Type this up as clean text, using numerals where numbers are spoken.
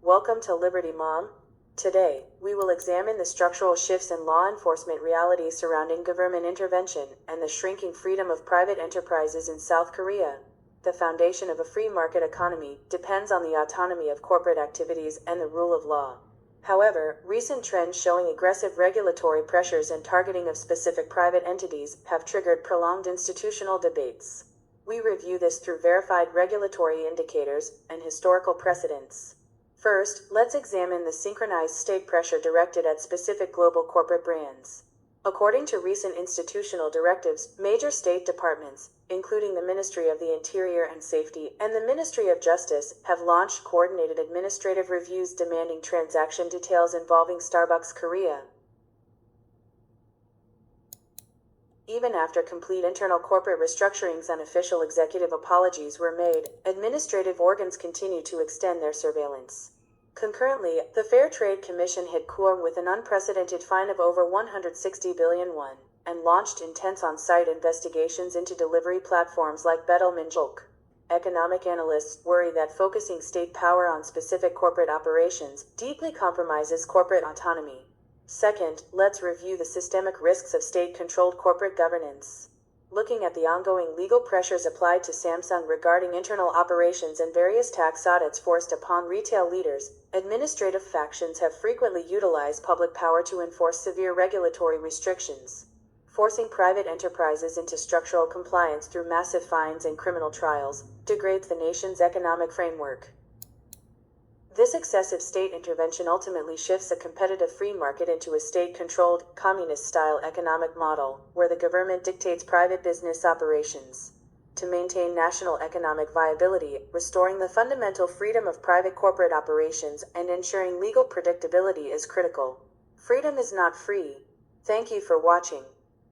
Welcome to Liberty Mom. Today, we will examine the structural shifts in law enforcement reality surrounding government intervention and the shrinking freedom of private enterprises in South Korea. The foundation of a free market economy depends on the autonomy of corporate activities and the rule of law. However, recent trends showing aggressive regulatory pressures and targeting of specific private entities have triggered prolonged institutional debates. We review this through verified regulatory indicators and historical precedents. First, let's examine the synchronized state pressure directed at specific global corporate brands. According to recent institutional directives, major state departments, including the Ministry of the Interior and Safety and the Ministry of Justice, have launched coordinated administrative reviews demanding transaction details involving Starbucks Korea. Even after complete internal corporate restructurings and official executive apologies were made, administrative organs continue to extend their surveillance. Concurrently, the Fair Trade Commission hit Quora with an unprecedented fine of over 160 billion won, and launched intense on-site investigations into delivery platforms like Betel Minjok. Economic analysts worry that focusing state power on specific corporate operations deeply compromises corporate autonomy. Second, let's review the systemic risks of state-controlled corporate governance. Looking at the ongoing legal pressures applied to Samsung regarding internal operations and various tax audits forced upon retail leaders, administrative factions have frequently utilized public power to enforce severe regulatory restrictions. Forcing private enterprises into structural compliance through massive fines and criminal trials degrades the nation's economic framework. This excessive state intervention ultimately shifts a competitive free market into a state-controlled, communist-style economic model, where the government dictates private business operations. To maintain national economic viability, restoring the fundamental freedom of private corporate operations and ensuring legal predictability is critical. Freedom is not free. Thank you for watching.